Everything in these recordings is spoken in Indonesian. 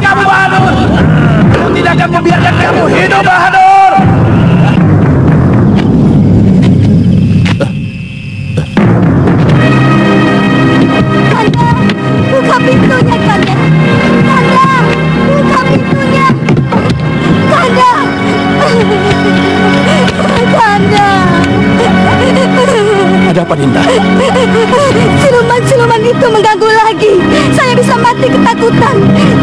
Kamu Bahadur! Aku tidak akan membiarkan kamu hidup, Bahadur! Kanda, buka pintunya, Kanda! Kanda, buka pintunya! Kanda! Kanda! Ada apa, Dinda? Siluman-siluman itu mengganggu lagi. Saya bisa mati ketakutan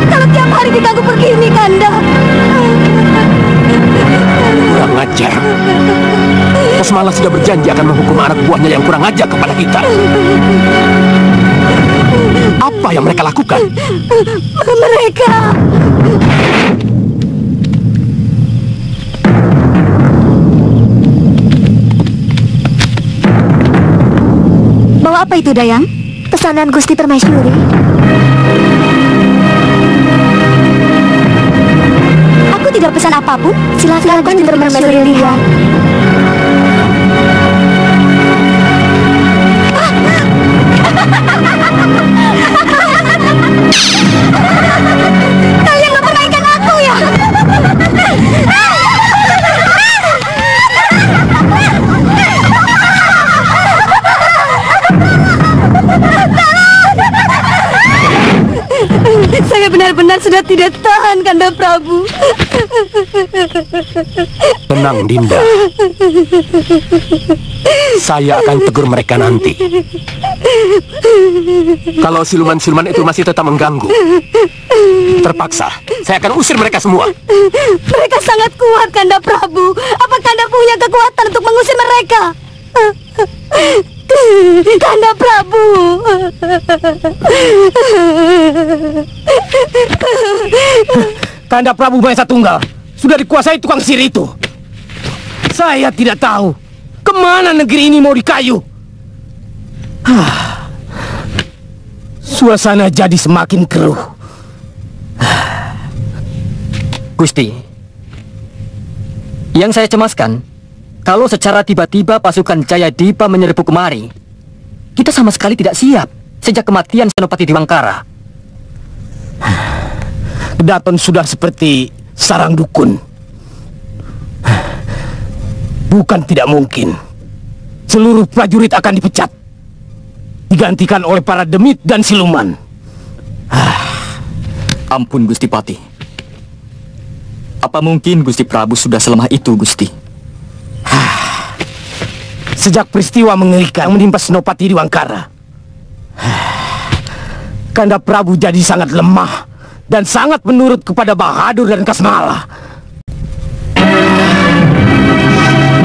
kalau tiap hari diganggu begini, Kanda. Kurang ajar. Kasmala sudah berjanji akan menghukum anak buahnya yang kurang ajar kepada kita. Apa yang mereka lakukan? Mereka... Bawa apa itu, Dayang? Pesanan Gusti Permaisuri. Aku tidak pesan apapun. Silakan Gusti Permaisuri lihat. Kalian mempermainkan aku ya? Saya benar-benar sudah tidak tahan, Kanda Prabu. Tenang, Dinda. Saya akan tegur mereka nanti. Kalau siluman-siluman itu masih tetap mengganggu, terpaksa saya akan usir mereka semua. Mereka sangat kuat, Kanda Prabu. Apa Kanda punya kekuatan untuk mengusir mereka? Kanda Prabu. Kanda Prabu Mahesa Tunggal sudah dikuasai tukang sihir itu. Saya tidak tahu kemana negeri ini mau dikayu. Suasana jadi semakin keruh. Gusti, yang saya cemaskan, kalau secara tiba-tiba pasukan Jayadipa menyerbu kemari, kita sama sekali tidak siap sejak kematian Senopati Diwangkara. Kedaton sudah seperti sarang dukun. Bukan tidak mungkin seluruh prajurit akan dipecat, digantikan oleh para demit dan siluman. Ampun Gusti Pati. Apa mungkin Gusti Prabu sudah selemah itu, Gusti? Sejak peristiwa mengerikan yang menimpa Senopati Diwangkara, Kanda Prabu jadi sangat lemah dan sangat menurut kepada Bahadur dan Kasmala.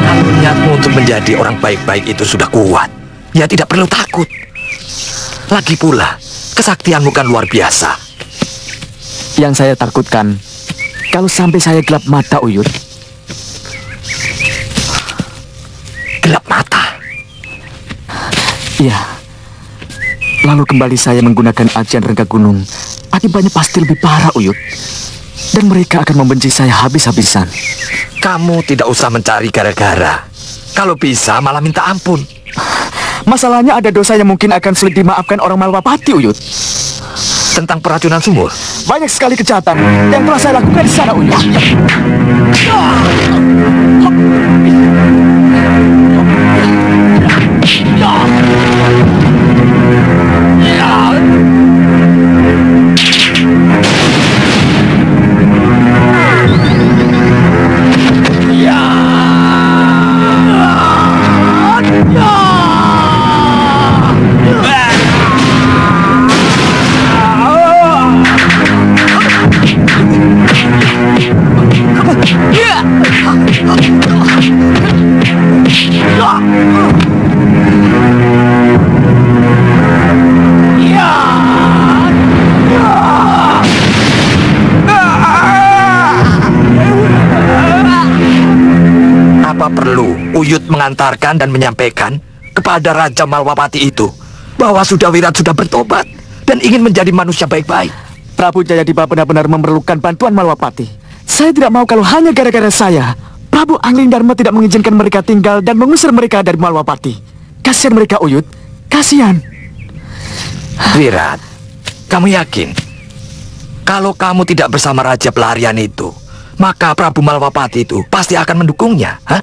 Kalau niatmu untuk menjadi orang baik-baik itu sudah kuat, ya tidak perlu takut. Lagi pula, kesaktianmu kan luar biasa. Yang saya takutkan, kalau sampai saya gelap mata, Uyut. Gelap mata? Iya. Lalu kembali saya menggunakan ajian Rengga Gunung, akibatnya pasti lebih parah, Uyut. Dan mereka akan membenci saya habis-habisan. Kamu tidak usah mencari gara-gara. Kalau bisa malah minta ampun. Masalahnya ada dosa yang mungkin akan sulit dimaafkan orang Malwapati, Uyut. Tentang peracunan sumur? Banyak sekali kejahatan yang telah saya lakukan di sana, Uyut. perlu Uyut mengantarkan dan menyampaikan kepada Raja Malwapati itu bahwa Sudawirat sudah bertobat dan ingin menjadi manusia baik-baik. Prabu Jayadipa benar-benar memerlukan bantuan Malwapati. Saya tidak mau kalau hanya gara-gara saya Prabu Anglingdarma tidak mengizinkan mereka tinggal dan mengusir mereka dari Malwapati. Kasihan mereka, Uyut. Kasihan. Wirat, kamu yakin kalau kamu tidak bersama Raja Pelarian itu, maka Prabu Malwapati itu pasti akan mendukungnya, hah?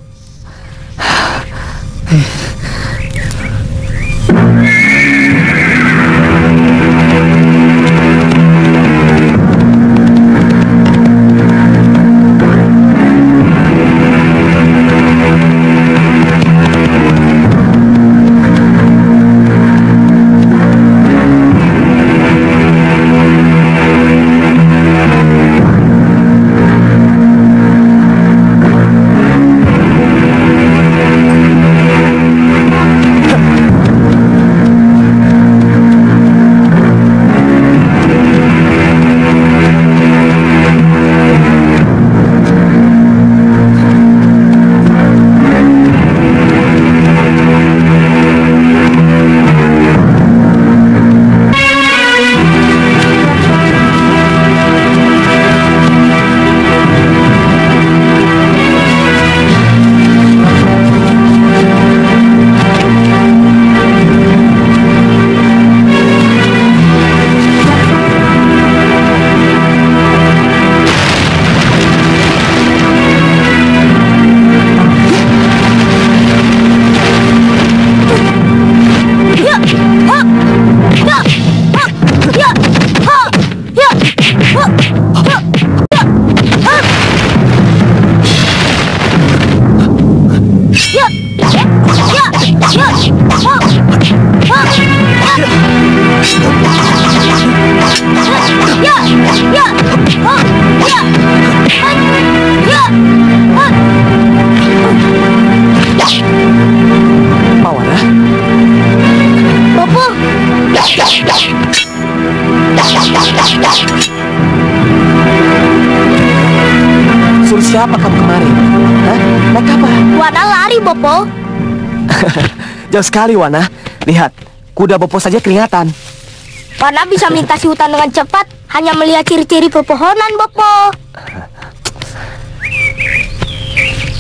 Suruh siapa kamu kemarin? Hah? Naik apa? Wana lari, Bopo. Jauh sekali, Wana. Lihat, kuda Bopo saja kelihatan. Wana bisa melintasi hutan dengan cepat hanya melihat ciri-ciri pepohonan, Bopo.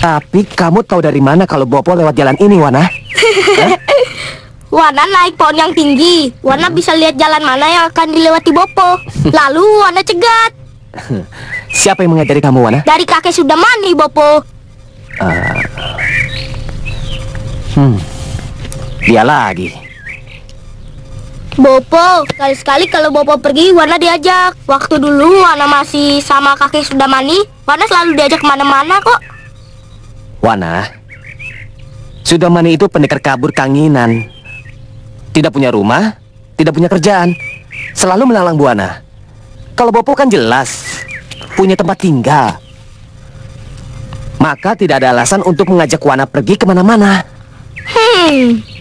Tapi kamu tahu dari mana kalau Bopo lewat jalan ini, Wana? Wana naik pohon yang tinggi. Wana bisa lihat jalan mana yang akan dilewati Bopo. Lalu Wana cegat. Siapa yang mengajari kamu, Wana? Dari kakek Sudamani, Bopo. Dia lagi. Bopo, sekali-sekali kalau Bopo pergi, Wana diajak. Waktu dulu Wana masih sama kakek Sudamani, Wana selalu diajak kemana-mana kok. Wana, Sudamani itu pendekar kabur kanginan. Tidak punya rumah, tidak punya kerjaan, selalu melalang buana. Kalau Bopo kan jelas punya tempat tinggal. Maka tidak ada alasan untuk mengajak Wana pergi kemana-mana.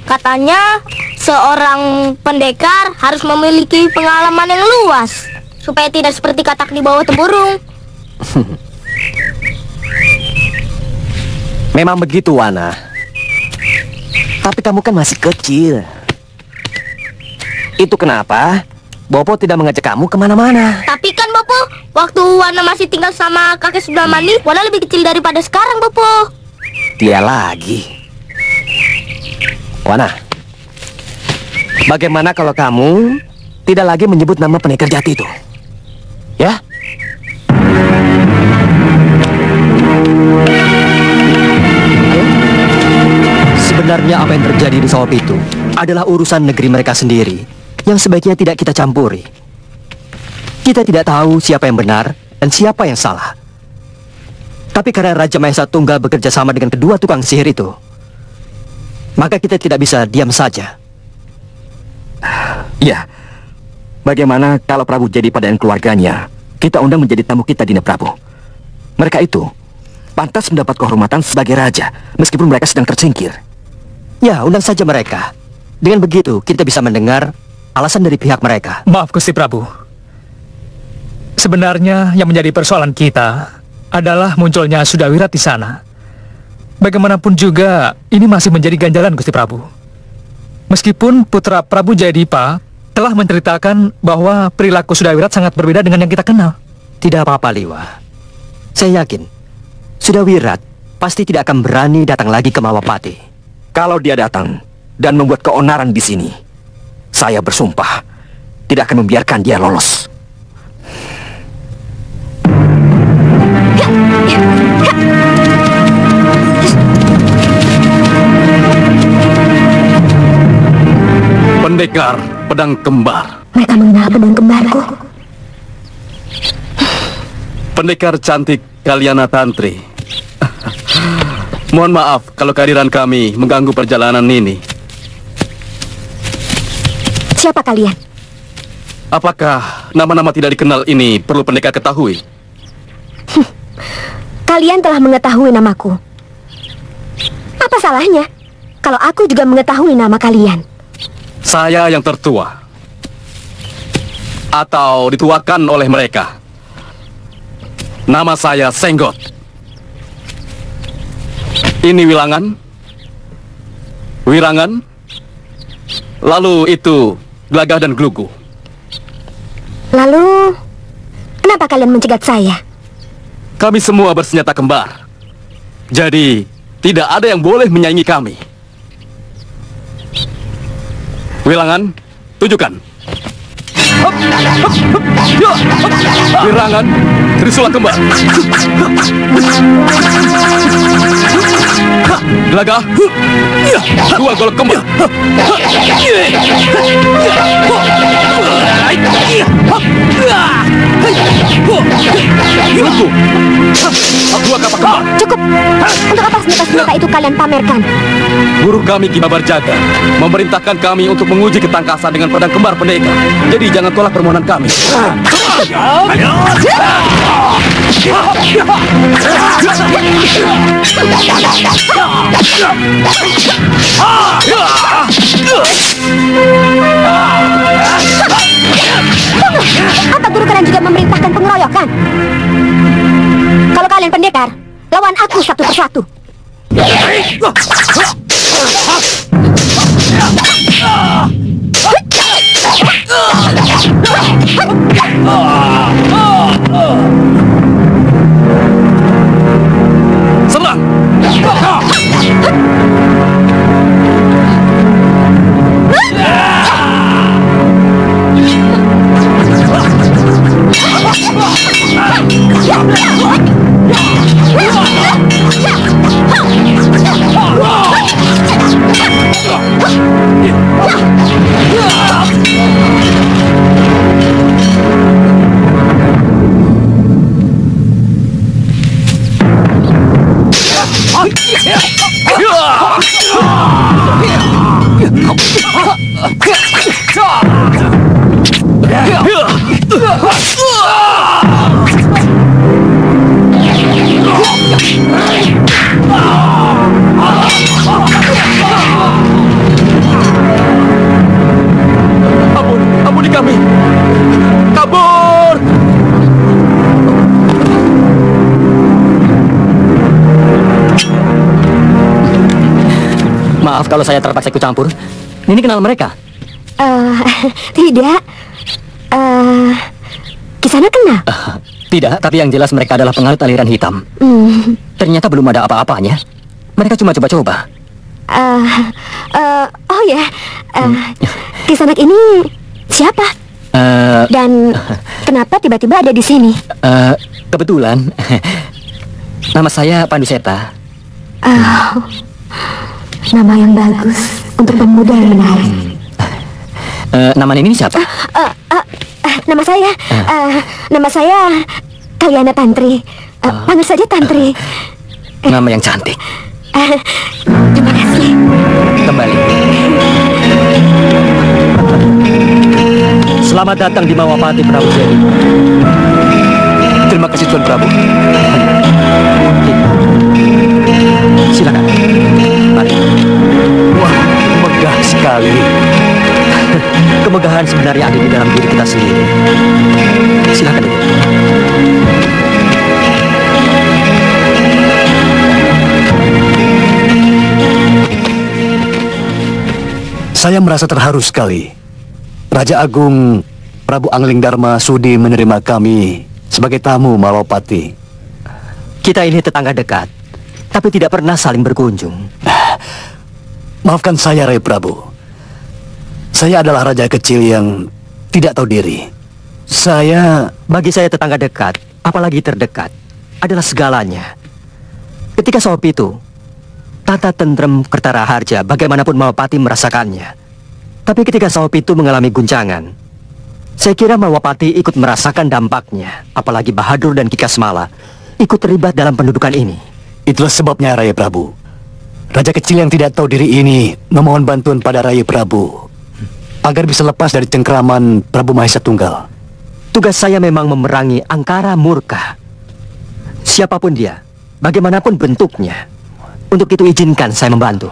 Katanya seorang pendekar harus memiliki pengalaman yang luas supaya tidak seperti katak di bawah tempurung. Memang begitu, Wana. Tapi kamu kan masih kecil. Itu kenapa Bopo tidak mengajak kamu kemana-mana. Tapi kan Bopo, waktu Wana masih tinggal sama kakek Sudamani, Wana lebih kecil daripada sekarang, Bopo. Dia lagi. Wana, bagaimana kalau kamu tidak lagi menyebut nama pendekar jati itu? Ya? Sebenarnya apa yang terjadi di sawah itu adalah urusan negeri mereka sendiri yang sebaiknya tidak kita campuri. Kita tidak tahu siapa yang benar dan siapa yang salah. Tapi karena Raja Mahesa Tunggal bekerja sama dengan kedua tukang sihir itu, maka kita tidak bisa diam saja. Ya. Bagaimana kalau Prabu Jayadipa dan keluarganya kita undang menjadi tamu kita, Dinda Prabu? Mereka itu pantas mendapat kehormatan sebagai raja meskipun mereka sedang tersingkir. Ya, undang saja mereka. Dengan begitu, kita bisa mendengar alasan dari pihak mereka. Maaf, Gusti Prabu. Sebenarnya yang menjadi persoalan kita adalah munculnya Sudawirat di sana. Bagaimanapun juga, ini masih menjadi ganjalan, Gusti Prabu. Meskipun putra Prabu Jayadipa telah menceritakan bahwa perilaku Sudawirat sangat berbeda dengan yang kita kenal. Tidak apa-apa, Liwa. Saya yakin, Sudawirat pasti tidak akan berani datang lagi ke Mawapati. Kalau dia datang dan membuat keonaran di sini, saya bersumpah tidak akan membiarkan dia lolos. Pendekar pedang kembar. Mereka mengenal pedang kembarku. Pendekar cantik Kalyana Tantri. Mohon maaf kalau kehadiran kami mengganggu perjalanan ini. Siapa kalian? Apakah nama-nama tidak dikenal ini perlu pendekar ketahui? Kalian telah mengetahui namaku. Apa salahnya kalau aku juga mengetahui nama kalian? Saya yang tertua. Atau dituakan oleh mereka. Nama saya Senggot. Ini Wilangan. Wirangan. Lalu itu Glagah dan Glugu. Lalu, kenapa kalian mencegat saya? Kami semua bersenjata kembar. Jadi, tidak ada yang boleh menyaingi kami. Wilangan, tunjukkan. Wirangan, Trisula kembar. Gelagah, dua golok kembar. Glugu, dua kapak kembar. Cukup. Untuk apa senjata-senjata itu kalian pamerkan? Guru kami Ki Babarjaga memerintahkan kami untuk menguji ketangkasan dengan pedang kembar pendekar. Jadi jangan tolak permohonan kami. Apa guru kalian juga memerintahkan pengeroyokan? Kalau kalian pendekar, lawan aku satu persatu. Serang! Ampuni kami. Kabur! Maaf kalau saya terpaksa ikut campur. Nini kenal mereka? Tidak. Kisana kenal? Tidak, tapi yang jelas mereka adalah penganut aliran hitam. Ternyata belum ada apa-apanya. Mereka cuma coba-coba. Oh ya, Kisanak ini siapa? Dan kenapa tiba-tiba ada di sini? Kebetulan, nama saya Panduseta. Nama yang bagus untuk pemuda yang menarik. Nama ini siapa? Nama saya Kalyana Tantri. Panggil saja Tantri. Nama yang cantik. Terima kasih. Kembali. Selamat datang di Mawapati, Prabu Jayadi. Terima kasih Tuan Prabu. Silakan. Mari. Wah, megah sekali. Kemegahan sebenarnya ada di dalam diri kita sendiri. Silakan duduk. merasa terharu sekali. Raja Agung Prabu Angling Dharma sudi menerima kami sebagai tamu Malawapati. Kita ini tetangga dekat, tapi tidak pernah saling berkunjung. Maafkan saya, Rai Prabu. Saya adalah raja kecil yang tidak tahu diri. Bagi saya tetangga dekat, apalagi terdekat, adalah segalanya. Ketika Sohopitu, tata tentrem Kertaraharja, bagaimanapun Malawapati merasakannya. Tapi ketika Sohopitu mengalami guncangan, saya kira Malawapati ikut merasakan dampaknya. Apalagi Bahadur dan Kikasmala ikut terlibat dalam pendudukan ini. Itulah sebabnya, Raya Prabu. Raja kecil yang tidak tahu diri ini memohon bantuan pada Raya Prabu agar bisa lepas dari cengkraman Prabu Mahesa Tunggal. Tugas saya memang memerangi angkara murka. Siapapun dia, bagaimanapun bentuknya. Untuk itu izinkan saya membantu.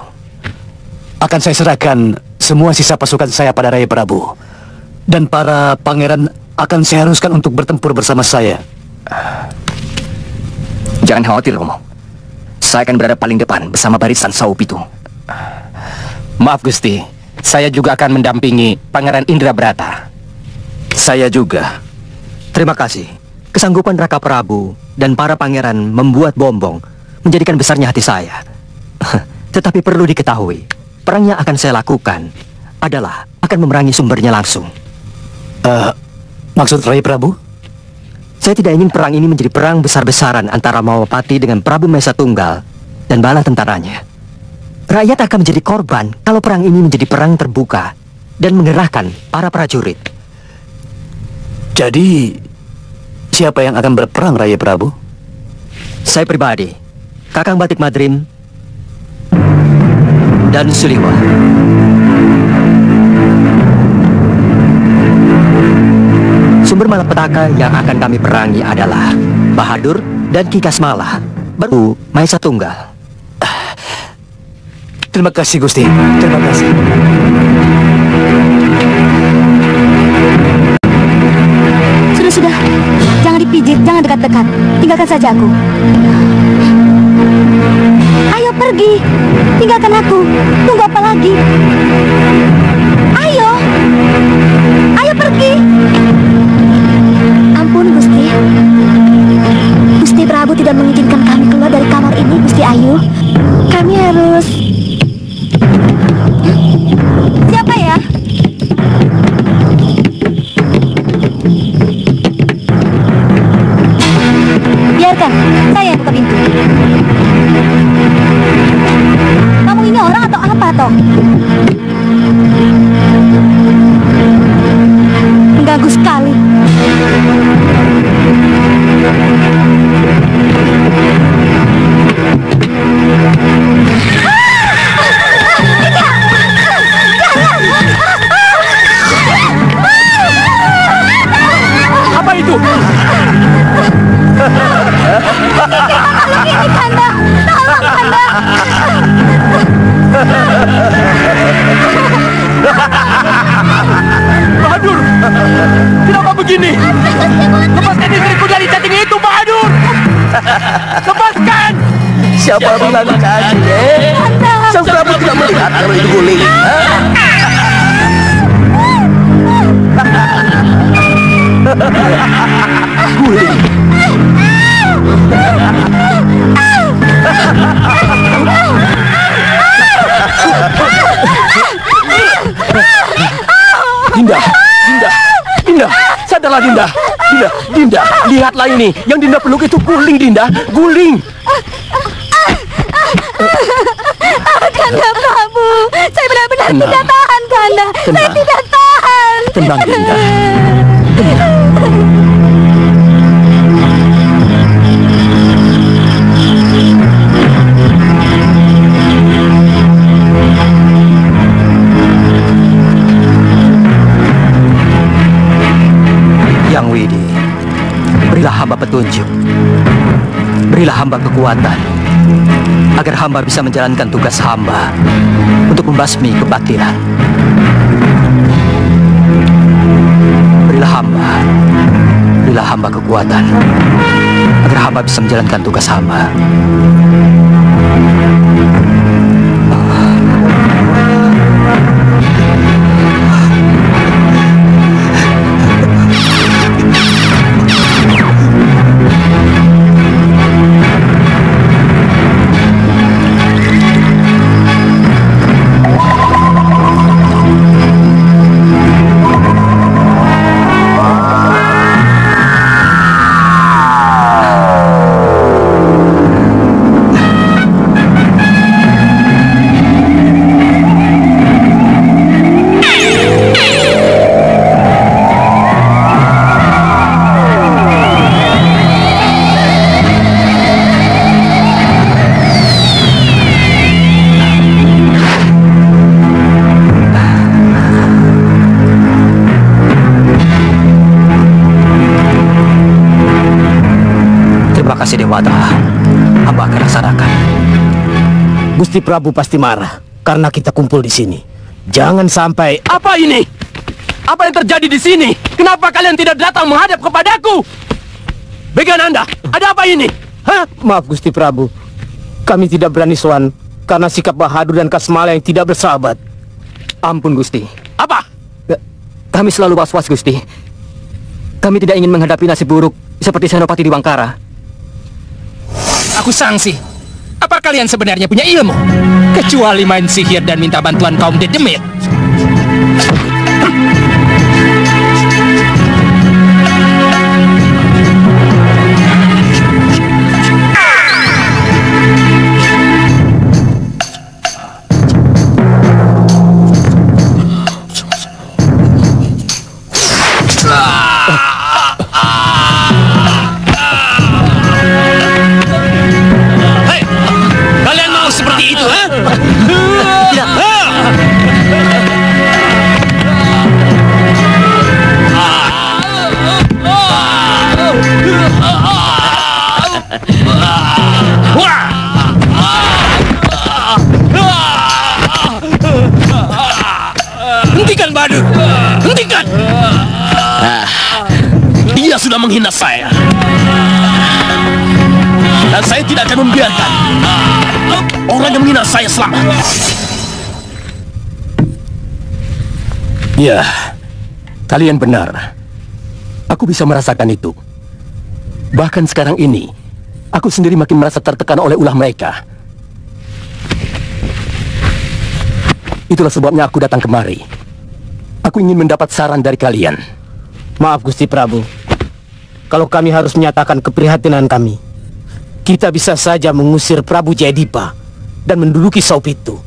Akan saya serahkan semua sisa pasukan saya pada Raya Prabu. Dan para pangeran akan saya haruskan untuk bertempur bersama saya. Jangan khawatir, Romo. Saya akan berada paling depan bersama barisan Sohopitu. Maaf, Gusti. Saya juga akan mendampingi Pangeran Indrabrata. Saya juga. Terima kasih. Kesanggupan Raka Prabu dan para pangeran membuat Bombong menjadikan besarnya hati saya. Tetapi perlu diketahui, perang yang akan saya lakukan adalah akan memerangi sumbernya langsung. Maksud Rai Prabu? Saya tidak ingin perang ini menjadi perang besar-besaran antara Malawapati dengan Prabu Mahesa Tunggal dan bala tentaranya. Rakyat akan menjadi korban kalau perang ini menjadi perang terbuka dan mengerahkan para prajurit. Jadi, siapa yang akan berperang, Raya Prabu? Saya pribadi, Kakang Batik Madrim, dan Suliwa. Sumber malapetaka yang akan kami perangi adalah Bahadur dan Kikasmala, baru Mahesa Tunggal. Terima kasih, Gusti. Terima kasih. Sudah. Jangan dipijit, jangan dekat-dekat. Tinggalkan saja aku. Ayo pergi. Tinggalkan aku. Tunggu apa lagi? Ayo. Ayo pergi. Ampun, Gusti. Gusti Prabu tidak mengizinkan kami keluar dari kamar ini, Gusti Ayu. Kami harus... Siapa ya? Biarkan, saya yang buka pintu. Kamu ini orang atau apa, toh? Mengganggu sekali. Apa itu? Tolong ini, Kanda! Tolong, Kanda! Bahadur! Kenapa begini? Lepaskan istriku dari cacing itu, Bahadur! Lepaskan! Siapa bilang cacing, Sang Prabu tidak melihat kalau itu guling. Guling. Dinda, sadarlah Dinda. Dinda, lihatlah ini. Yang Dinda peluk itu guling, Dinda. Guling. Kanda Prabu, saya benar-benar tidak tahan, Kanda. Saya tidak tahan. Tenang, Dinda. Yang Widi, berilah hamba petunjuk. Berilah hamba kekuatan agar hamba bisa menjalankan tugas hamba untuk membasmi kebatilan. Berilah hamba kekuatan agar hamba bisa menjalankan tugas hamba. Terima kasih Dewata. Hamba akan laksanakan. Gusti Prabu pasti marah karena kita kumpul di sini. Jangan sampai... Apa ini? Apa yang terjadi di sini? Kenapa kalian tidak datang menghadap kepadaku? Bagaimana Anda? Ada apa ini? Hah? Maaf Gusti Prabu. Kami tidak berani sowan karena sikap Bahadur dan Kasmala yang tidak bersahabat. Ampun Gusti. Apa? Kami selalu was-was Gusti. Kami tidak ingin menghadapi nasib buruk seperti Senopati di Bangkara. Aku sangsi. Apa kalian sebenarnya punya ilmu? Kecuali main sihir dan minta bantuan kaum dedemit. Hentikan Bahadur! Hentikan! Dia sudah menghina saya. Dan saya tidak akan membiarkan orang yang menghina saya selamat. Ya, kalian benar. Aku bisa merasakan itu. Bahkan sekarang ini, aku sendiri makin merasa tertekan oleh ulah mereka. Itulah sebabnya aku datang kemari. Aku ingin mendapat saran dari kalian. Maaf Gusti Prabu, kalau kami harus menyatakan keprihatinan kami, kita bisa saja mengusir Prabu Jayadipa dan menduduki Saupitu.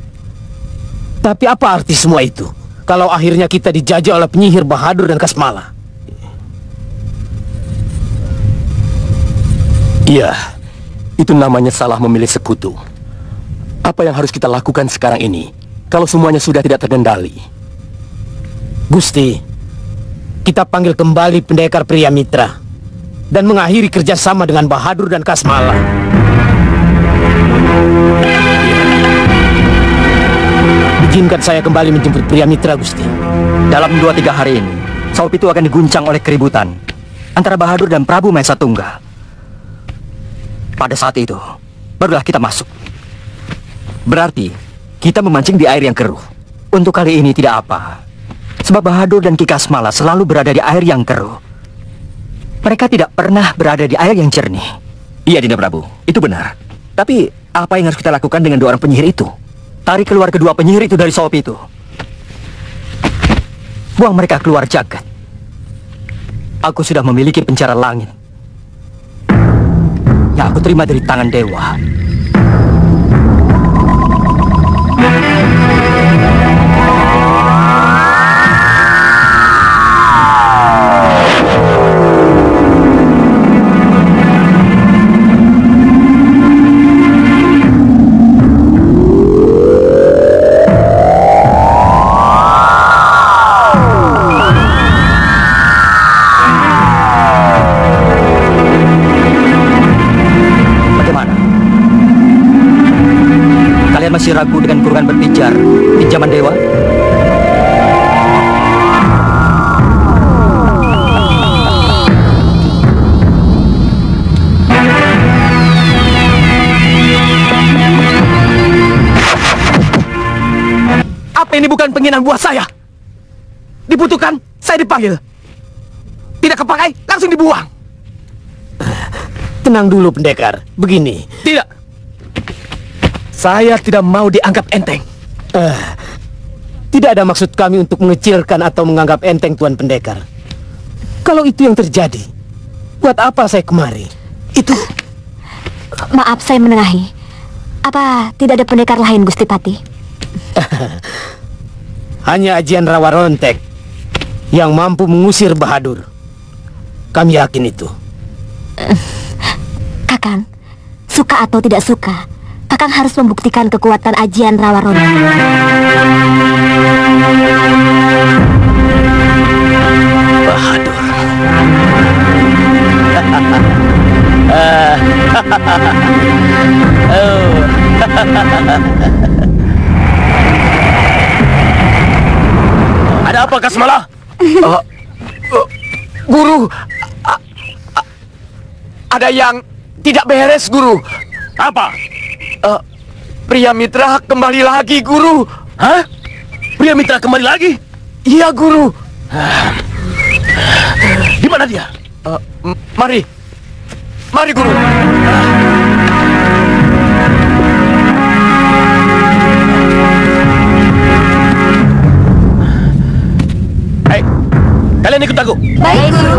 Tapi apa arti semua itu kalau akhirnya kita dijajah oleh penyihir Bahadur dan Kasmala? Iya, itu namanya salah memilih sekutu. Apa yang harus kita lakukan sekarang ini kalau semuanya sudah tidak terkendali? Gusti, kita panggil kembali pendekar Pria Mitra dan mengakhiri kerjasama dengan Bahadur dan Kasmala. Izinkan saya kembali menjemput Pria Mitra, Gusti. Dalam 2-3 hari ini, Saupitu akan diguncang oleh keributan antara Bahadur dan Prabu Mahesa Tunggal. Pada saat itu, barulah kita masuk. Berarti, kita memancing di air yang keruh. Untuk kali ini tidak apa. Sebab Bahadur dan Ki Kasmala selalu berada di air yang keruh. Mereka tidak pernah berada di air yang jernih. Iya, Dinda Prabu, itu benar. Tapi, apa yang harus kita lakukan dengan 2 orang penyihir itu? Tarik keluar kedua penyihir itu dari Saupitu. Buang mereka keluar jagat. Aku sudah memiliki pencara langit yang aku terima dari tangan dewa. Masih ragu dengan kurungan berpijar di zaman dewa? Apa ini bukan penginan buah saya? Dibutuhkan, saya dipanggil. Tidak kepakai, langsung dibuang. Tenang dulu, pendekar. Begini. Tidak. Saya tidak mau dianggap enteng. Tidak ada maksud kami untuk mengecilkan atau menganggap enteng Tuan Pendekar. Kalau itu yang terjadi, buat apa saya kemari? Itu... Maaf, saya menengahi. Apa tidak ada pendekar lain, Gusti Pati? Hanya Ajian Rawa Rontek yang mampu mengusir Bahadur. Kami yakin itu. Kakang, suka atau tidak suka, Kakang harus membuktikan kekuatan Ajian Rawa Rontek. Bahadur. Ada apa, Kasmala? Guru, ada yang tidak beres, Guru. Apa? Pria Mitra kembali lagi, Guru. Hah? Pria Mitra kembali lagi? Iya, Guru. Di mana dia? Mari. Mari, Guru. Hei, kalian ikut aku. Baik, Guru.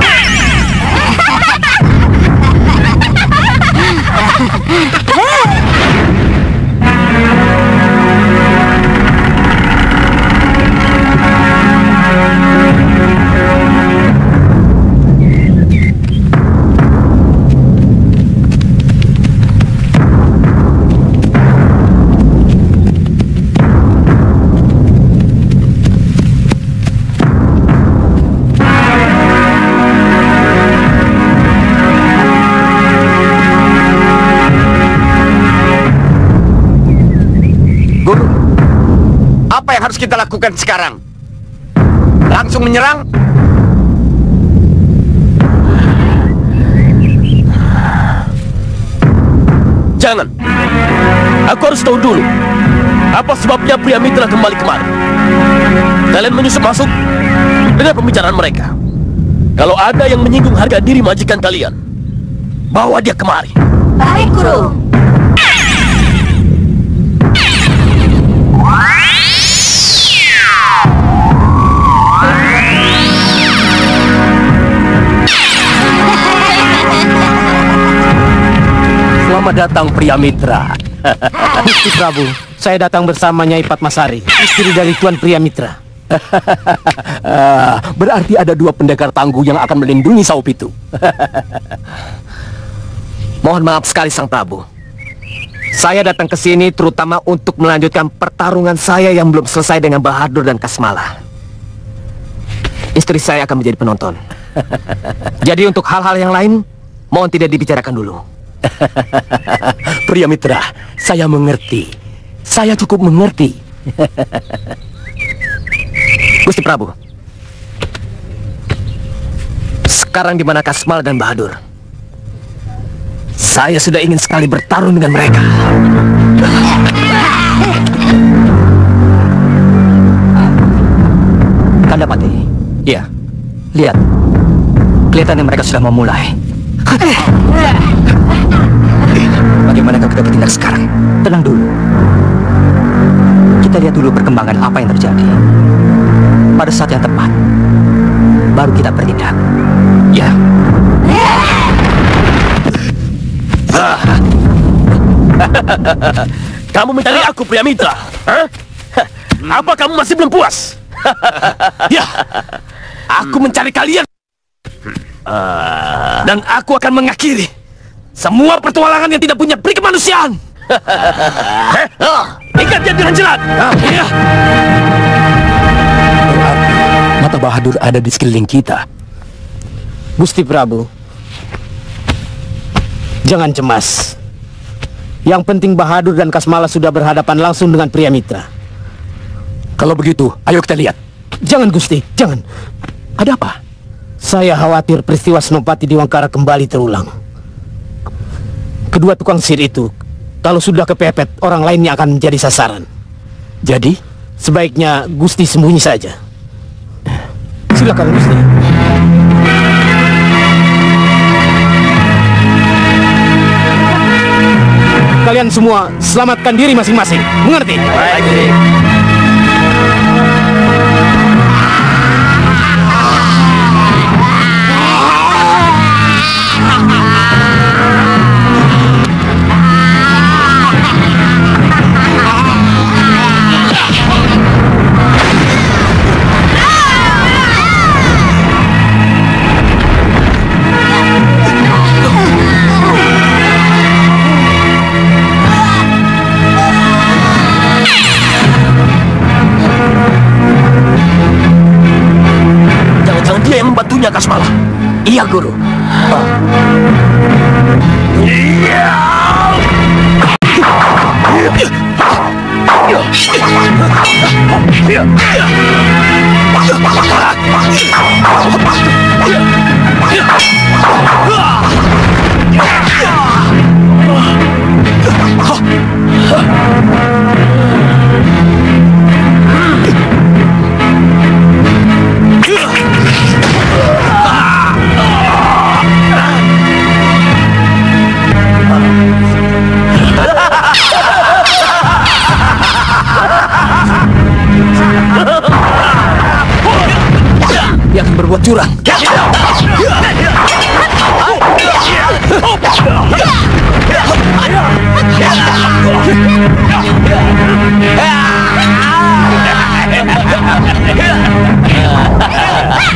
Apa yang harus kita lakukan sekarang? Langsung menyerang? Jangan. Aku harus tahu dulu apa sebabnya pria Mitra kembali kemari. Kalian menyusup masuk dengan pembicaraan mereka. Kalau ada yang menyinggung harga diri majikan kalian, bawa dia kemari. Baik, Guru. Selamat datang, pria Mitra. Gusti Prabu, saya datang bersama Nyai Padmasari, istri dari Tuan Pria Mitra. Berarti ada dua pendekar tangguh yang akan melindungi Saupitu. Mohon maaf sekali, Sang Prabu. Saya datang ke sini terutama untuk melanjutkan pertarungan saya yang belum selesai dengan Bahadur dan Kasmala. Istri saya akan menjadi penonton. Jadi untuk hal-hal yang lain, mohon tidak dibicarakan dulu. Pria Mitra, saya mengerti. Saya cukup mengerti. Gusti Prabu, sekarang di mana Kasmal dan Bahadur? Saya sudah ingin sekali bertarung dengan mereka. Kandapati, Iya. lihat. Kelihatannya mereka sudah memulai. Bagaimana kalau kita bertindak sekarang? Tenang dulu. Kita lihat dulu perkembangan apa yang terjadi. Pada saat yang tepat, baru kita bertindak. Ya. Kamu mencari aku, pria Mitra? Hah? Apa kamu masih belum puas? Ya, aku mencari kalian. Dan aku akan mengakhiri semua pertualangan yang tidak punya peri kemanusiaan. Ikat dia dengan jerat. Mata Bahadur ada di sekeliling kita. Gusti Prabu, jangan cemas. Yang penting Bahadur dan Kasmala sudah berhadapan langsung dengan Pria Mitra. Kalau begitu, ayo kita lihat. Jangan, Gusti, jangan. Ada apa? Saya khawatir peristiwa Senopati di Wangkara kembali terulang. Kedua tukang sihir itu, kalau sudah kepepet, orang lainnya akan menjadi sasaran. Jadi, sebaiknya Gusti sembunyi saja. Silakan, Gusti. Kalian semua selamatkan diri masing-masing. Mengerti? baik. Kasmala. Iya, Guru.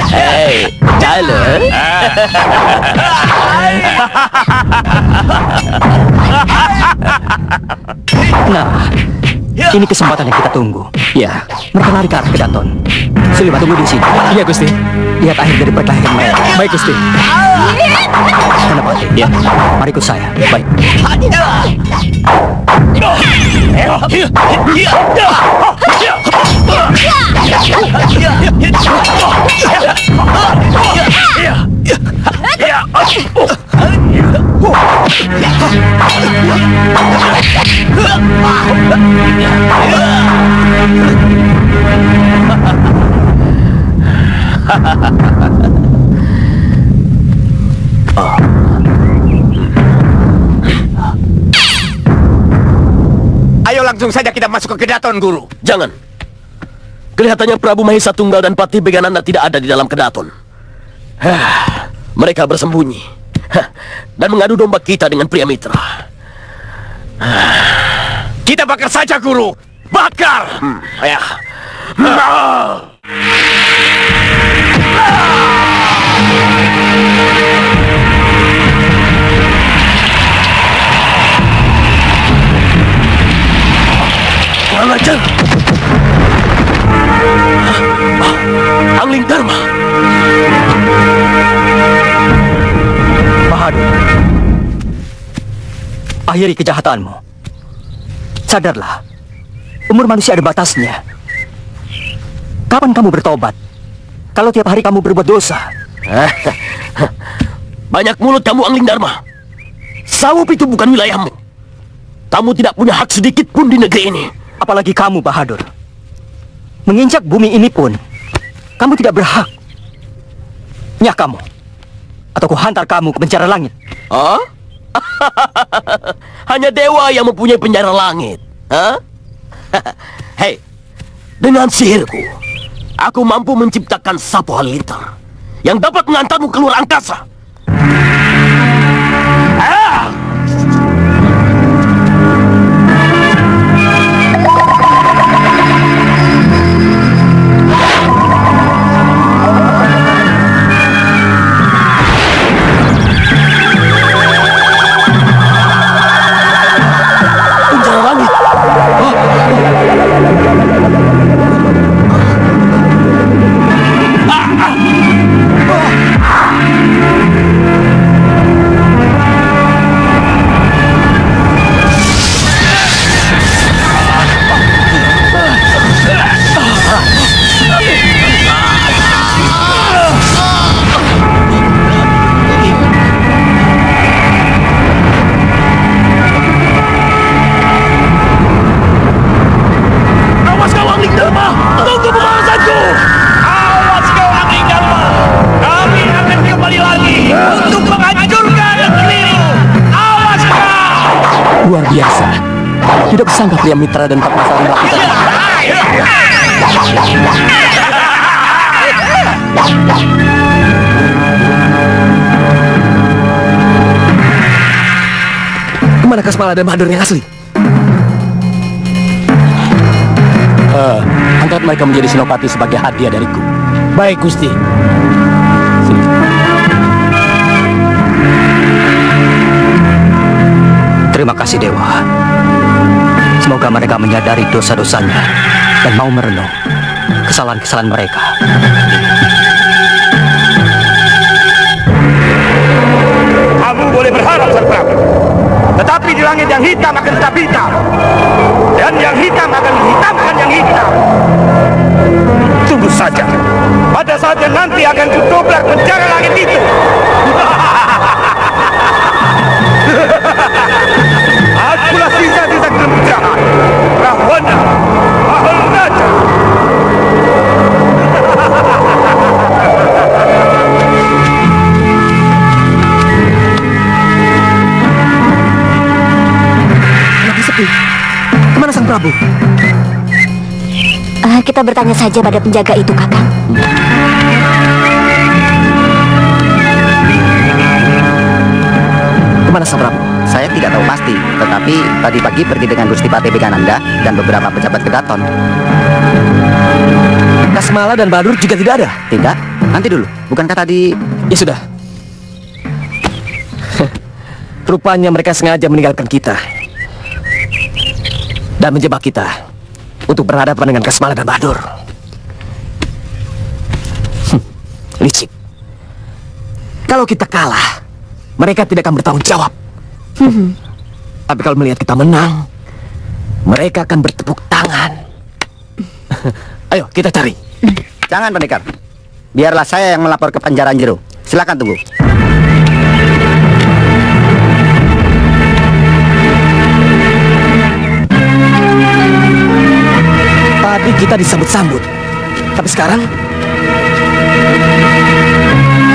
Hei, jalan. Nah, ini kesempatan yang kita tunggu. Ya, Mereka lari ke arah Kedaton. Sulima, tunggu di sini. Iya, Gusti. Lihat akhir dari perkelahian mereka. Baik, Gusti. Senopati, ya. mari ikut saya. Baik. Ayo langsung saja kita masuk ke Kedaton, Guru. Jangan. Kelihatannya Prabu Mahesa Tunggal dan Patih Begananda tidak ada di dalam Kedaton. Mereka bersembunyi dan mengadu domba kita dengan pria mitra. Kita bakar saja, Guru. Bakar! Ayah. Kurang ajar. Angling Dharma. Bahadur, akhiri kejahatanmu. Sadarlah, umur manusia ada batasnya. Kapan kamu bertobat? Kalau tiap hari kamu berbuat dosa. Banyak mulut kamu, Angling Dharma. Sawup itu bukan wilayahmu. Kamu tidak punya hak sedikit pun di negeri ini. Apalagi kamu, Bahadur. Menginjak bumi ini pun, kamu tidak berhak. Nyah kamu, atau kuhantar kamu ke penjara langit. Oh? Hanya dewa yang mempunyai penjara langit. Hei, dengan sihirku, aku mampu menciptakan sapu halilintar yang dapat mengantarmu keluar angkasa. Luar biasa. Tidak sangka pria mitra dan Pak Masalah melakukan ini. Kemanakah Semala dan Bahadur yang asli? Angkat mereka menjadi senopati sebagai hadiah dariku. Baik, Gusti. Terima kasih, Dewa. Semoga mereka menyadari dosa-dosanya dan mau merenung kesalahan-kesalahan mereka. Kamu boleh berharap, Sang Prabu. Tetapi di langit yang hitam akan tetap hitam. Dan yang hitam akan menghitamkan yang hitam. Tunggu saja. Pada saat yang nanti akan kudobrak penjara langit itu. Akulah sisa-sisa kejahat. Rahwana, Maharaja. Lagi sepi. Kemana Sang Prabu? Kita bertanya saja pada penjaga itu, Kakang. Kemana Sang Prabu? Saya tidak tahu pasti, tetapi tadi pagi pergi dengan Gusti Patih Bekananda dan beberapa pejabat Kedaton. Kasmala dan Bahadur juga tidak ada? Tidak, nanti dulu. Bukankah tadi... Ya sudah. Rupanya mereka sengaja meninggalkan kita dan menjebak kita untuk berhadapan dengan Kasmala dan Bahadur. Licik. Kalau kita kalah, mereka tidak akan bertanggung jawab. Tapi kalau melihat kita menang, mereka akan bertepuk tangan. Ayo, kita cari. Jangan, Pendekar. Biarlah saya yang melapor ke Panjaran Jero. Silakan tunggu. Tadi kita disambut-sambut, tapi sekarang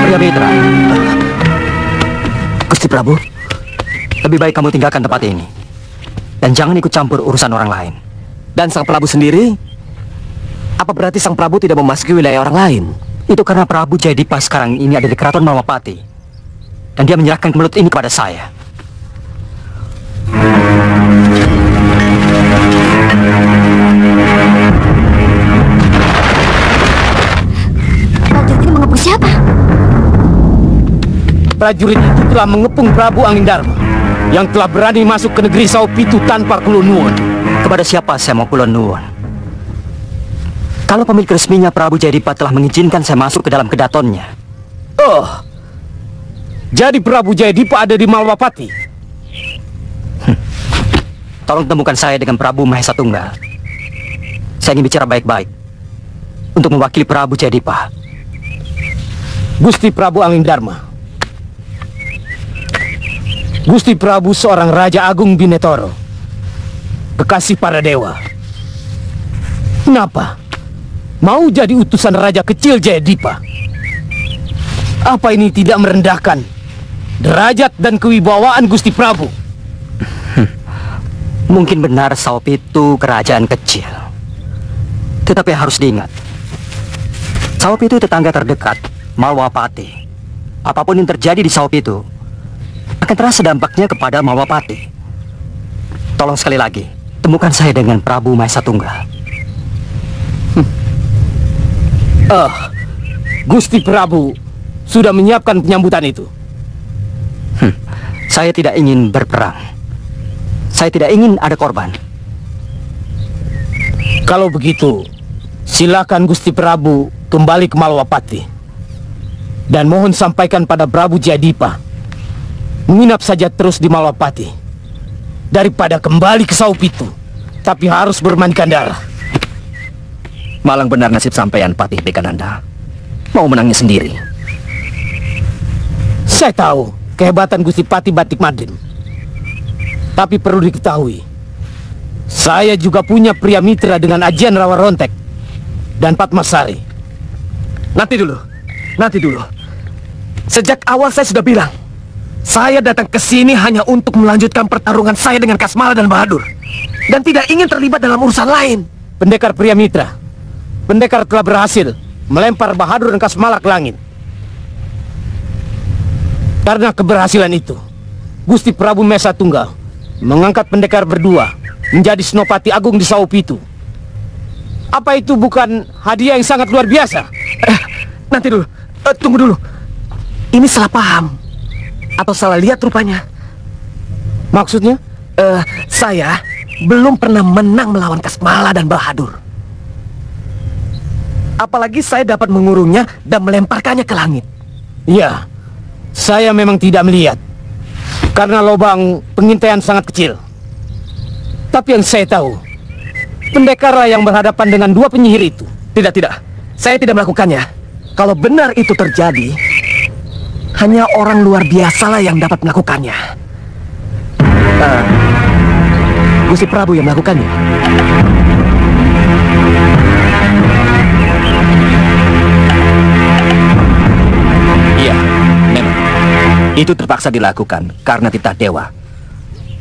Pria Mitra, Gusti Prabu, lebih baik kamu tinggalkan tempat ini dan jangan ikut campur urusan orang lain. dan Sang Prabu sendiri, apa berarti Sang Prabu tidak memasuki wilayah orang lain? Itu karena Prabu Jayadipa sekarang ini ada di keraton Malwapati dan dia menyerahkan kemelut ini kepada saya. Prajurit ini mengepung siapa? Prajurit itu telah mengepung Prabu Angindharma yang telah berani masuk ke negeri Saupitu tanpa kulon nuwun. Kepada siapa saya mau kulon nuwun? Kalau pemilik resminya Prabu Jayadipa telah mengizinkan saya masuk ke dalam kedatonnya. Oh, jadi Prabu Jayadipa ada di Malwapati? Tolong temukan saya dengan Prabu Mahesa Tunggal. Saya ingin bicara baik-baik untuk mewakili Prabu Jayadipa. Gusti Prabu Angindharma. Gusti Prabu seorang Raja Agung Binetoro, kekasih para dewa. Kenapa mau jadi utusan Raja kecil Jayadipa? Apa ini tidak merendahkan derajat dan kewibawaan Gusti Prabu? Mungkin benar Saupitu kerajaan kecil, tetapi harus diingat, Saupitu tetangga terdekat Malwapati. Apapun yang terjadi di Saupitu akan terasa dampaknya kepada Malwapati. Tolong sekali lagi, temukan saya dengan Prabu Mahesa Tunggal. Gusti Prabu sudah menyiapkan penyambutan itu. Saya tidak ingin berperang. Saya tidak ingin ada korban. Kalau begitu, silakan Gusti Prabu kembali ke Malwapati. Dan mohon sampaikan pada Prabu Jayadipa, menginap saja terus di Malwapati daripada kembali ke Saupitu, tapi harus bermandikan darah. Malang benar nasib sampean, Patih Bekananda. Mau menangnya sendiri. Saya tahu kehebatan Gusti Patih Batik Madrim. Tapi perlu diketahui, saya juga punya pria mitra dengan Ajian Rawa Rontek dan Patmasari. Nanti dulu. Sejak awal saya sudah bilang, saya datang ke sini hanya untuk melanjutkan pertarungan saya dengan Kasmala dan Bahadur, dan tidak ingin terlibat dalam urusan lain. Pendekar pria mitra, pendekar telah berhasil melempar Bahadur dan Kasmala ke langit. Karena keberhasilan itu, Gusti Prabu Mahesa Tunggal mengangkat pendekar berdua menjadi Senopati Agung di Saupitu. Apa itu bukan hadiah yang sangat luar biasa? Nanti dulu, tunggu dulu. Ini salah paham atau salah lihat rupanya. Maksudnya? Saya belum pernah menang melawan Kasmala dan Bahadur. Apalagi saya dapat mengurungnya dan melemparkannya ke langit. Ya, saya memang tidak melihat karena lubang pengintaian sangat kecil. Tapi yang saya tahu, pendekarlah yang berhadapan dengan dua penyihir itu. Tidak. Saya tidak melakukannya. Kalau benar itu terjadi, hanya orang luar biasalah yang dapat melakukannya. Gusti Prabu yang melakukannya. Iya, memang. Itu terpaksa dilakukan karena titah dewa.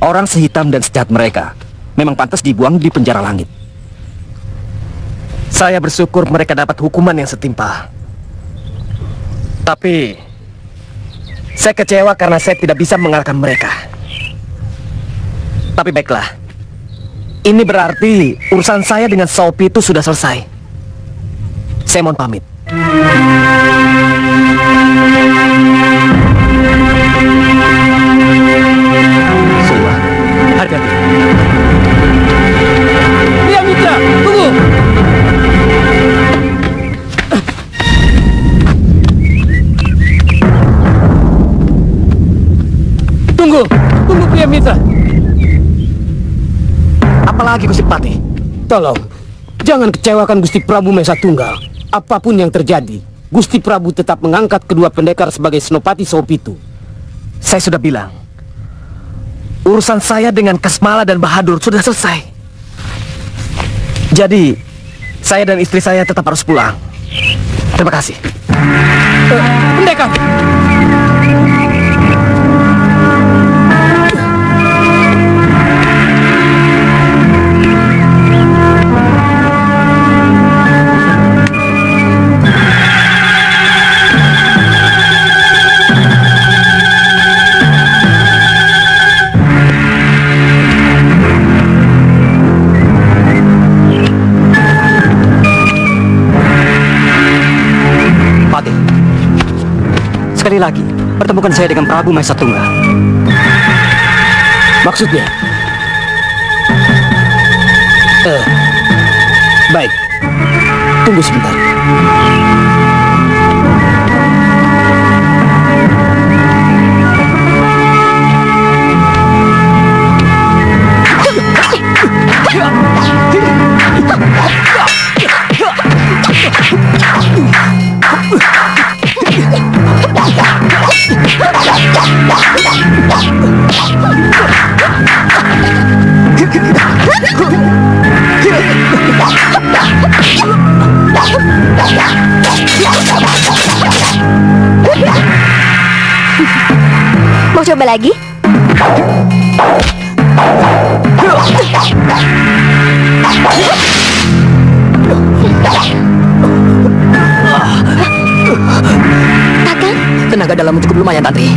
Orang sehitam dan sejahat mereka memang pantas dibuang di penjara langit. Saya bersyukur mereka dapat hukuman yang setimpal. Tapi Saya kecewa karena saya tidak bisa mengalahkan mereka. Tapi baiklah. Ini berarti urusan saya dengan Sopi itu sudah selesai. Saya mohon pamit. Semua, hati-hati. Dia Mitra, tunggu. Tunggu Pria Mitra. Apalagi Gusti Pati? Tolong, jangan kecewakan Gusti Prabu Mahesa Tunggal. Apapun yang terjadi, Gusti Prabu tetap mengangkat kedua pendekar sebagai Senopati Sopitu. Saya sudah bilang, urusan saya dengan Kasmala dan Bahadur sudah selesai. Jadi, saya dan istri saya tetap harus pulang. Terima kasih. Pendekar! Sekali lagi, pertemukan saya dengan Prabu Mahesa Tunggal. Maksudnya? Baik. Tunggu sebentar. Mau coba lagi? Kakang? Tenaga dalammu cukup lumayan, Tantri.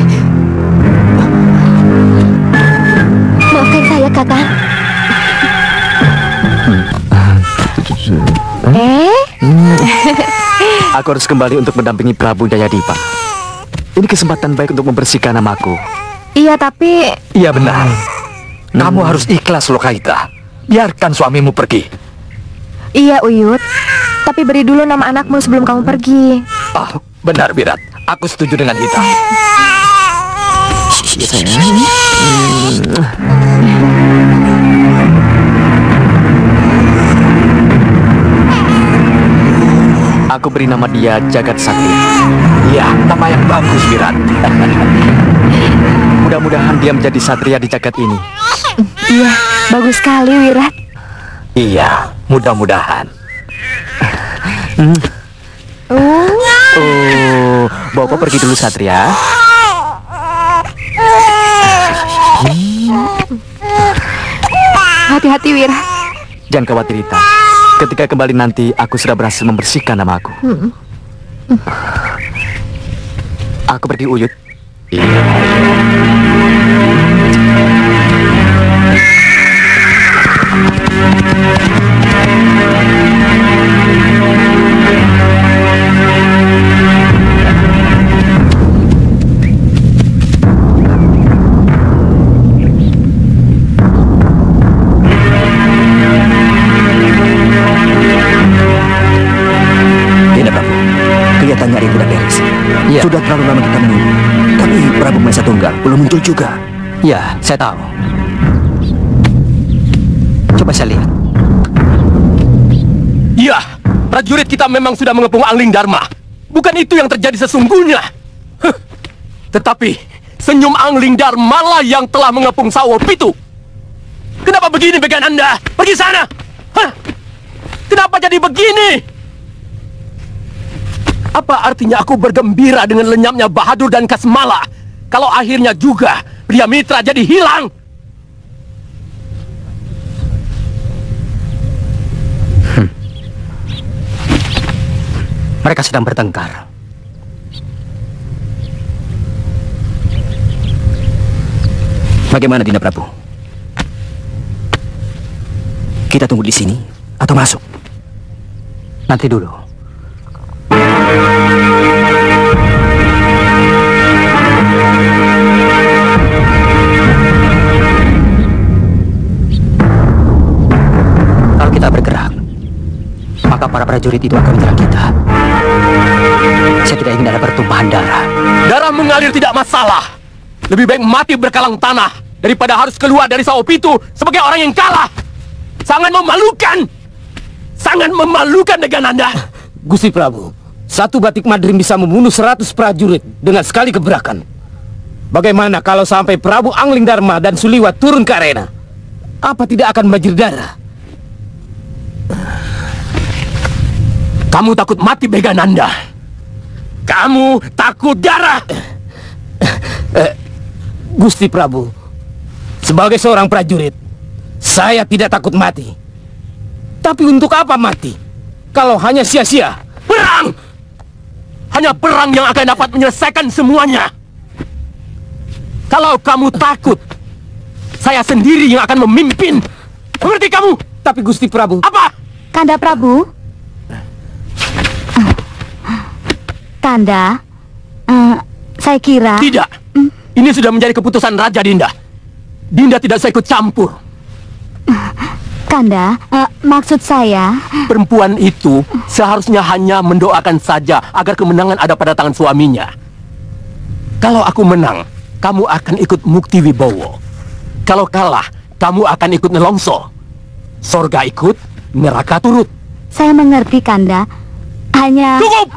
Maafkan saya, Kakang. Aku harus kembali untuk mendampingi Prabu Jayadipa. Ini kesempatan baik untuk membersihkan namaku. Iya, tapi... Iya benar. Kamu harus ikhlas, Lokaita. Biarkan suamimu pergi. Iya, Uyut. Tapi beri dulu nama anakmu sebelum kamu pergi. Ah, benar, Wirat. Aku setuju dengan kita. Aku beri nama dia Jagat Sakti. Ya, nama yang bagus, Wirat. Mudah-mudahan dia menjadi satria di jagat ini. Iya, bagus sekali, Wirat. Iya, mudah-mudahan. Oh, Bopo pergi dulu, Satria. Hati-hati, Wirat. Jangan khawatir, Rita. Ketika kembali nanti, aku sudah berhasil membersihkan namaku. Aku pergi, Uyut. Kelihatannya ini udah beres. Ya. Sudah terlalu lama kita menunggu. Tapi Prabu Mahesa Tunggal belum muncul juga. Ya, saya tahu. Coba saya lihat. Iya, prajurit kita memang sudah mengepung Angling Dharma. Bukan itu yang terjadi sesungguhnya. Tetapi senyum Angling Dharma lah yang telah mengepung Sawo Pitu. Kenapa begini Begananda? Pergi sana. Hah? Kenapa jadi begini? Apa artinya aku bergembira dengan lenyapnya Bahadur dan Kasmala kalau akhirnya juga Pria Mitra jadi hilang? Mereka sedang bertengkar. Bagaimana Dinda Prabu? Kita tunggu di sini atau masuk? Nanti dulu. Kalau kita bergerak, maka para prajurit itu akan menyerang kita. Saya tidak ingin ada pertumpahan darah. Darah mengalir tidak masalah. Lebih baik mati berkalang tanah daripada harus keluar dari Saopitu sebagai orang yang kalah. Sangat memalukan. Sangat memalukan Degananda. Gusti Prabu, satu batik madrim bisa membunuh 100 prajurit dengan sekali gebrakan. Bagaimana kalau sampai Prabu Angling Dharma dan Suliwa turun ke arena? Apa tidak akan banjir darah? Kamu takut mati, Degananda. Kamu takut darah. Gusti Prabu, sebagai seorang prajurit, saya tidak takut mati. Tapi untuk apa mati? Kalau hanya sia-sia. Perang! Hanya perang yang akan dapat menyelesaikan semuanya. Kalau kamu takut, saya sendiri yang akan memimpin. Mengerti kamu? Tapi Gusti Prabu... Apa? Kanda Prabu? Kanda, saya kira... Tidak. Ini sudah menjadi keputusan Raja Dinda. Dinda tidak usah ikut campur. Kanda, maksud saya... Perempuan itu seharusnya hanya mendoakan saja agar kemenangan ada pada tangan suaminya. Kalau aku menang, kamu akan ikut Mukti Wibowo. Kalau kalah, kamu akan ikut Nelongso. Sorga ikut, neraka turut. Saya mengerti, Kanda. Hanya... Cukup!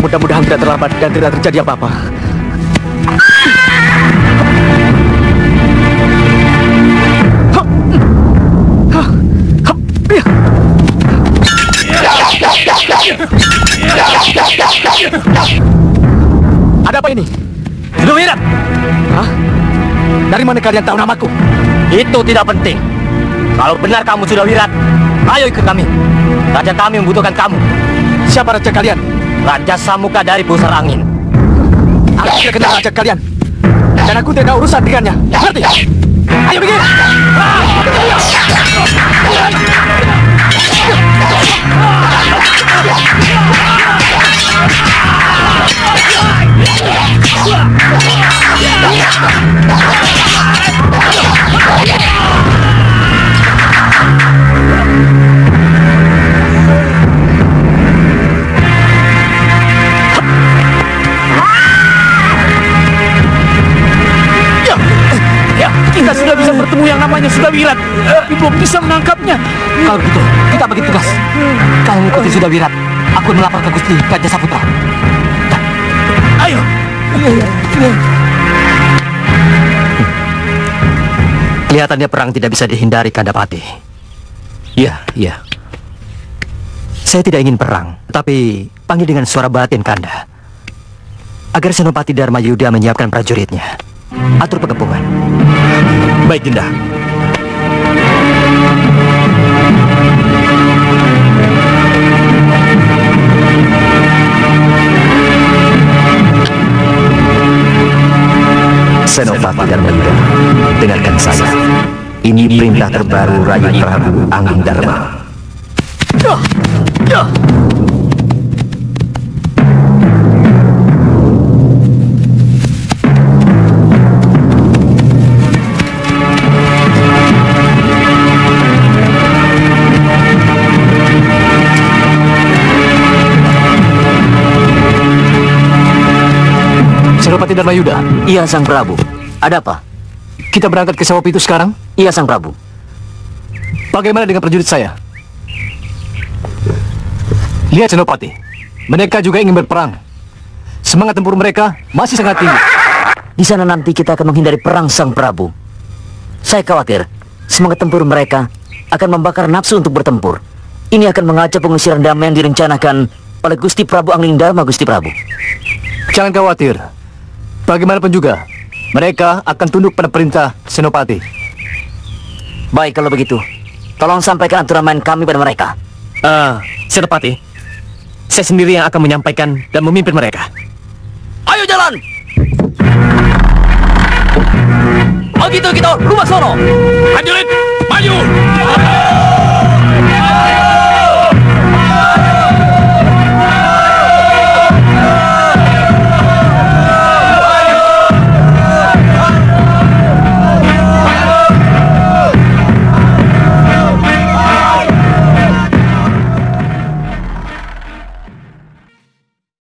Mudah-mudahan tidak terlambat dan tidak terjadi apa-apa. Ada apa ini? Sudah Wirat? Hah? Dari mana kalian tahu namaku? Itu tidak penting. Kalau benar kamu sudah Wirat, ayo ikut kami. Raja kami membutuhkan kamu. Siapa raja kalian? Raja Samuka dari Pusar Angin. Aku tidak kenal raja kalian. Dan aku tidak ada urusan dengannya. Ngerti? Ayo pergi! Kita sudah bisa bertemu yang namanya Sudawirat, tapi belum bisa menangkapnya. Kalau begitu, kita bagi tugas. Kalian ikuti sudah Wirat. Aku melapor ke Gusti Raja Saputra. Ayo. Kelihatannya perang tidak bisa dihindari, Kandapati. Iya, iya. Saya tidak ingin perang, tapi panggil dengan suara batin, Kanda. Agar Senopati Dharma Yuda menyiapkan prajuritnya. Atur pengepungan. Baik, Dinda. Senopati Dharma Yuda, dengarkan saya. Ini perintah terbaru Raja Prabu Angling Dharma. Senopati Dharma Yuda. Iya, Sang Prabu. Ada apa? Kita berangkat ke Sawopitu sekarang? Iya, Sang Prabu. Bagaimana dengan prajurit saya? Lihat Senopati, mereka juga ingin berperang. Semangat tempur mereka masih sangat tinggi. Di sana nanti kita akan menghindari perang, Sang Prabu. Saya khawatir semangat tempur mereka akan membakar nafsu untuk bertempur. Ini akan mengacau pengusiran damai yang direncanakan oleh Gusti Prabu Angling Dharma, Gusti Prabu. Jangan khawatir. Bagaimanapun juga, mereka akan tunduk pada perintah Senopati. Baik kalau begitu, Tolong sampaikan aturan main kami pada mereka. Senopati, saya sendiri yang akan menyampaikan dan memimpin mereka. Ayo jalan! Oh gitu, rumah sono. Prajurit, maju!